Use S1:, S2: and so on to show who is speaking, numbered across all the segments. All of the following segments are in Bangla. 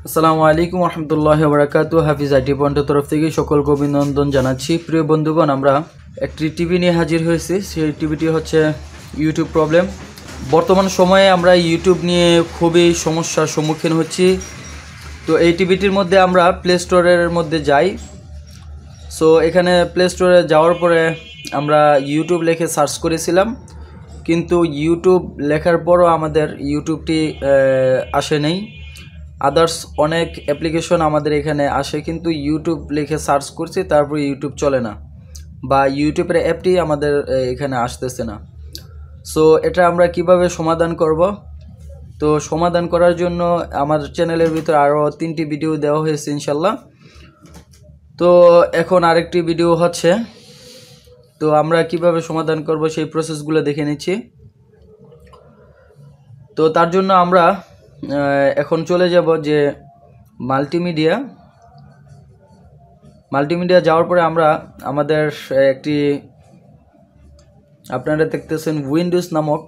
S1: আসসালামু আলাইকুম রহমতুল্লাহি ওয়া বারাকাতুহু। হাফিজ আইটি পয়েন্টের তরফ থেকে সকলকে অভিনন্দন জানাচ্ছি। প্রিয় বন্ধুগণ, আমরা একটি টিভি নিয়ে হাজির হয়েছি। সেই টিভিটি হচ্ছে ইউটিউব প্রবলেম। বর্তমান সময়ে আমরা ইউটিউব নিয়ে খুবই সমস্যার সম্মুখীন হচ্ছি। তো এই টিভিটির মধ্যে আমরা প্লে স্টোরের মধ্যে যাই। সো এখানে প্লে স্টোরে যাওয়ার পরে আমরা ইউটিউব লিখে সার্চ করেছিলাম, কিন্তু ইউটিউব লেখার পরও আমাদের ইউটিউবটি আসে নেই। আদার্স অনেক অ্যাপ্লিকেশন আমাদের এখানে আসে, কিন্তু ইউটিউব লিখে সার্চ করছি তারপর ইউটিউব চলে না, বা ইউটিউবের অ্যাপটি আমাদের এখানে আসতেছে না। সো এটা আমরা কিভাবে সমাধান করব? তো সমাধান করার জন্য আমার চ্যানেলের ভিতরে আরও 3টি ভিডিও দেওয়া হয়েছে ইনশাল্লাহ। তো এখন আরেকটি ভিডিও হচ্ছে। তো আমরা কিভাবে সমাধান করব সেই প্রসেসগুলো দেখে নিচ্ছি। তো তার জন্য আমরা এখন চলে যাব যে মাল্টিমিডিয়া যাওয়ার পরে আমরা আমাদের একটি, আপনারা দেখতেছেন উইন্ডোজ নামক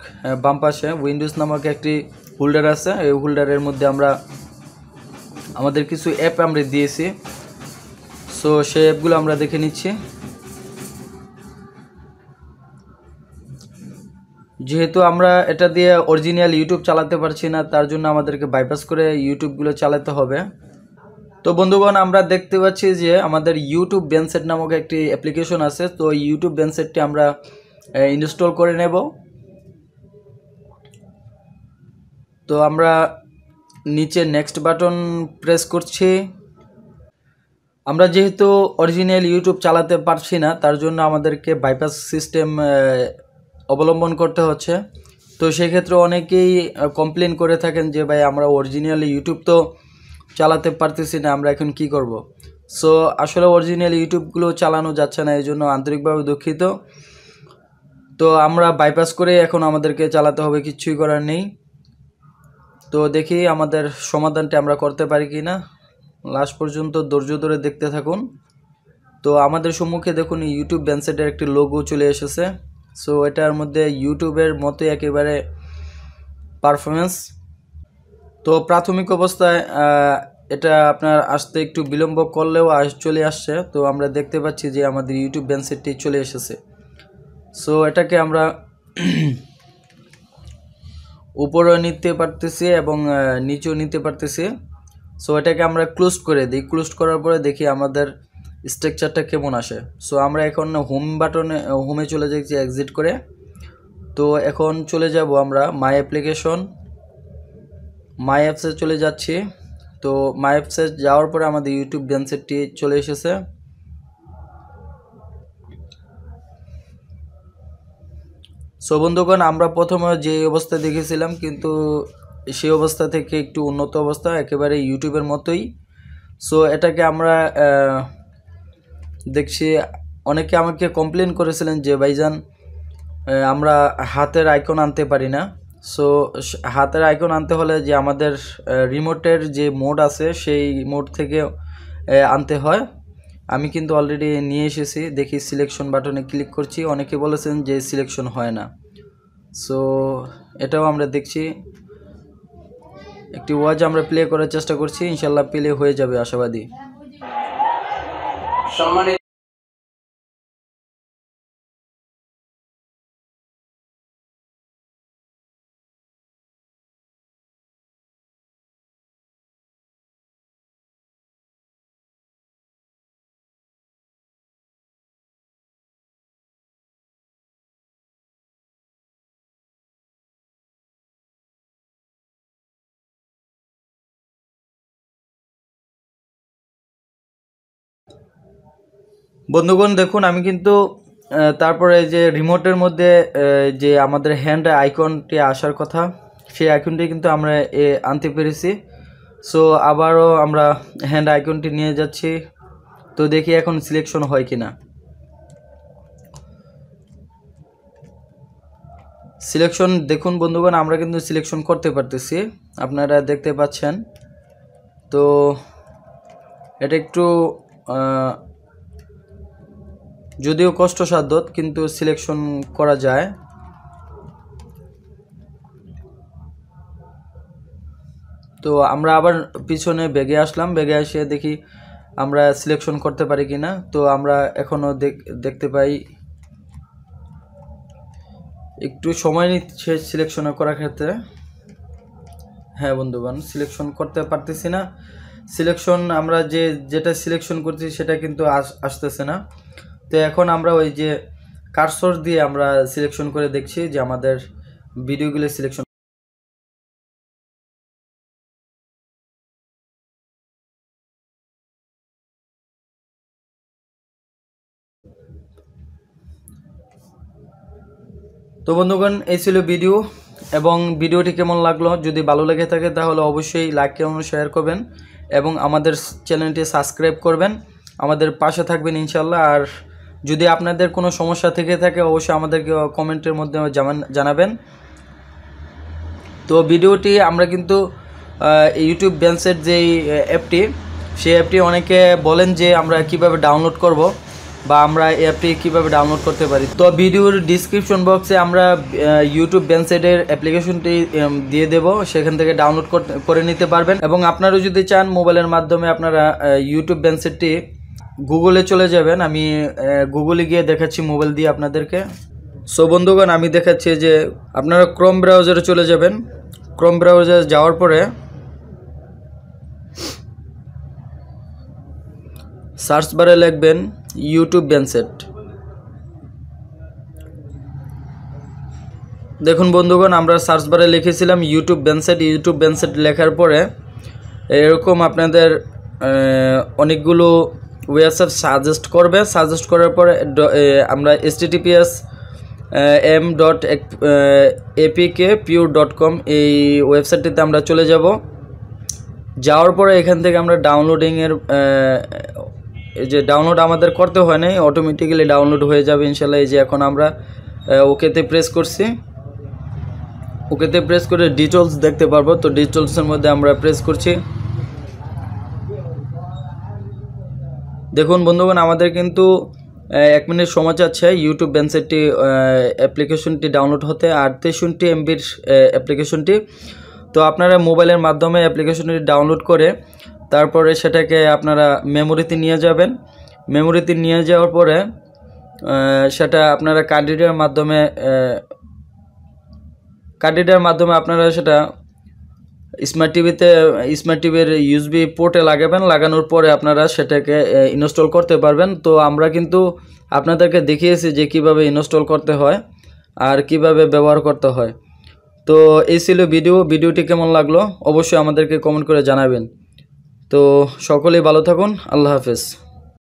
S1: বাম পাশে উইন্ডোজ নামক একটি হোল্ডার আছে। এই হোল্ডারের মধ্যে আমরা আমাদের কিছু অ্যাপ আমরা দিয়েছি। সো সেই অ্যাপগুলো আমরা দেখে নিচ্ছি। যেহেতু আমরা এটা দিয়ে অরিজিনাল ইউটিউব চালাতে পারছি না, তার জন্য আমাদেরকে বাইপাস করে ইউটিউবগুলো চালাতে হবে। তো বন্ধুগণ, আমরা দেখতে পাচ্ছি যে আমাদের ইউটিউব বেনসেট নামক একটি অ্যাপ্লিকেশন আছে। তো ইউটিউব বেনসেটটি আমরা ইনস্টল করে নেব। তো আমরা নিচে নেক্সট বাটন প্রেস করছি। আমরা যেহেতু অরিজিনাল ইউটিউব চালাতে পারছি না, তার জন্য আমাদেরকে বাইপাস সিস্টেম অবলম্বন করতে হচ্ছে। তো সেক্ষেত্রে অনেকেই কমপ্লেন করে থাকেন যে ভাই, আমরা অরিজিনাল ইউটিউব তো চালাতে পারতেছি না, আমরা এখন কি করব? সো আসলে অরিজিনাল ইউটিউবগুলো চালানো যাচ্ছে না, এই জন্য আন্তরিকভাবে দুঃখিত। তো আমরা বাইপাস করে এখন আমাদেরকে চালাতে হবে, কিচ্ছুই করার নেই। তো দেখি আমাদের সমাধানটা আমরা করতে পারি কি না। লাস্ট পর্যন্ত ধৈর্য ধরে দেখতে থাকুন। তো আমাদের সম্মুখে দেখুন ইউটিউব বেনসেটের একটি লোগো চলে এসেছে। সো এটার মধ্যে ইউটিউবের মতো একেবারে পারফরমেন্স। তো প্রাথমিক অবস্থায় এটা আপনার আসতে একটু বিলম্ব করলেও চলে আসছে। তো আমরা দেখতে পাচ্ছি যে আমাদের ইউটিউব বেনসেটটি চলে এসেছে। সো এটাকে আমরা উপরেও নিতে পারতেছি এবং নিচেও নিতে পারতেছি। সো এটাকে আমরা ক্লোজ করে দিই। ক্লোজ করার পরে দেখি আমাদের স্ট্রাকচারটা কেমন আসে। সো আমরা এখন হোমে চলে যাচ্ছি এক্সিট করে। তো এখন চলে যাব আমরা মাই অ্যাপসে চলে যাচ্ছি। তো মাই অ্যাপসে যাওয়ার পরে আমাদের ইউটিউব বেনসেটটি চলে এসেছে। সো বন্ধুগণ, আমরা প্রথমে যে অবস্থা দেখেছিলাম, কিন্তু সেই অবস্থা থেকে একটু উন্নত অবস্থা, একেবারে ইউটিউবের মতোই। সো এটাকে আমরা দেখছি। অনেকে আমাকে কমপ্লেন করেছিলেন যে ভাইজান, আমরা হাতের আইকন আনতে পারি না। সো হাতের আইকন আনতে হলে যে আমাদের রিমোটের যে মোড আছে সেই মোড থেকে আনতে হয়। আমি কিন্তু অলরেডি নিয়ে এসেছি। দেখি সিলেকশন বাটনে ক্লিক করছি। অনেকে বলেছেন যে সিলেকশন হয় না। সো এটাও আমরা দেখছি। একটি ওয়াজ আমরা প্লে করার চেষ্টা করছি, ইনশাল্লাহ প্লে হয়ে যাবে আশাবাদী। সম্মানিত বন্ধুগণ, দেখুন আমি কিন্তু তারপরে যে রিমোটের মধ্যে যে আমাদের হ্যান্ড আইকনটি আসার কথা, সেই আইকনটি কিন্তু আমরা আনতে পেরেছি। সো আবারও আমরা হ্যান্ড আইকনটি নিয়ে যাচ্ছি। তো দেখি এখন সিলেকশন হয় কি না। সিলেকশন দেখুন বন্ধুগণ, আমরা কিন্তু সিলেকশন করতে পারতেছি, আপনারা দেখতে পাচ্ছেন। তো এটা একটু যদিও কষ্টসাধ্য, কিন্তু সিলেকশন করা যায়। তো আমরা আবার পিছনে ব্যাগে আসলাম, ব্যাগে এসে দেখি আমরা সিলেকশন করতে পারি কিনা। তো আমরা এখনও দেখতে পাই একটু সময় নিচ্ছে সিলেকশন করার ক্ষেত্রে। হ্যাঁ বন্ধুগণ, সিলেকশন করতে পারতেছি না। সিলেকশন আমরা যেটা সিলেকশন করছি সেটা কিন্তু আসতেছে না। তো এখন আমরা ওই যে কার্সর দিয়ে আমরা সিলেকশন করে দেখছি যে আমাদের ভিডিওগুলো সিলেকশন। তো বন্ধুগণ, এই ছিল ভিডিও, এবং ভিডিওটি কেমন লাগলো যদি ভালো লেগে থাকে তাহলে অবশ্যই লাইক এবং শেয়ার করবেন এবং আমাদের চ্যানেলটি সাবস্ক্রাইব করবেন, আমাদের পাশে থাকবেন ইনশাল্লাহ। আর যদি আপনাদের কোনো সমস্যা থেকে থাকে অবশ্যই আমাদেরকে কমেন্টের মধ্যে জানাবেন। তো ভিডিওটি আমরা কিন্তু ইউটিউব বেঞ্চের যেই অ্যাপটি, সেই অ্যাপটি অনেকে বলেন যে আমরা কিভাবে ডাউনলোড করব বা আমরা অ্যাপটি কিভাবে ডাউনলোড করতে পারি। তো ভিডিওর ডিসক্রিপশন বক্সে আমরা ইউটিউব বেঞ্চের অ্যাপ্লিকেশনটি দিয়ে দেব, সেখান থেকে ডাউনলোড করে নিতে পারবেন। এবং আপনারা যদি চান মোবাইলের মাধ্যমে আপনারা ইউটিউব বেঞ্চেরটি গুগলে চলে যাবেন। আমি গুগলে গিয়ে দেখাচ্ছি মোবাইল দিয়ে আপনাদেরকে। সো বন্ধুগণ, আমি দেখাচ্ছি যে আপনারা ক্রোম ব্রাউজারে চলে যাবেন। ক্রোম ব্রাউজারে যাওয়ার পরে সার্চ বারে লিখবেন ইউটিউব বেঞ্চেট। দেখুন বন্ধুগণ, আমরা সার্চ বারে লিখেছিলাম ইউটিউব বেঞ্চেট। ইউটিউব বেঞ্চেট লেখার পরে এরকম আপনাদের অনেকগুলো ওয়েবসাইট সাজেস্ট করবে। সাজেস্ট করার পরে আমরা https://m.apkpure.com এই ওয়েবসাইটটিতে আমরা চলে যাব। যাওয়ার পরে এখান থেকে আমরা ডাউনলোডিংয়ের এই যে ডাউনলোড আমাদের করতে হয় নাই, অটোমেটিক্যালি ডাউনলোড হয়ে যাবে ইনশাল্লাহ। এই যে এখন আমরা ওকেতে প্রেস করছি, ওকেতে প্রেস করে ডিটেলস দেখতে পারবো। তো ডিটেলসের মধ্যে আমরা প্রেস করছি। দেখুন বন্ধুগণ, আমাদের কিন্তু 1 মিনিট সময় যাচ্ছে ইউটিউব বেঞ্চেটটি অ্যাপ্লিকেশনটি ডাউনলোড হতে, 68 MBর অ্যাপ্লিকেশনটি। তো আপনারা মোবাইলের মাধ্যমে অ্যাপ্লিকেশনটি ডাউনলোড করে তারপরে সেটাকে আপনারা মেমোরিতে নিয়ে যাবেন। মেমোরিতে নিয়ে যাওয়ার পরে সেটা আপনারা কার্ড রিডারের মাধ্যমে আপনারা সেটা স্মার্ট টিভির ইউএসবি পোর্টে লাগানোর পরে আপনারা সেটাকে ইনস্টল করতে পারবেন। তো আমরা কিন্তু আপনাদেরকে দেখিয়েছি যে কিভাবে ইনস্টল করতে হয় আর কিভাবে ব্যবহার করতে হয়। তো এই ছিল ভিডিওটি কেমন লাগলো অবশ্যই আমাদেরকে কমেন্ট করে জানাবেন। তো সকলেই ভালো থাকুন, আল্লাহ হাফেজ।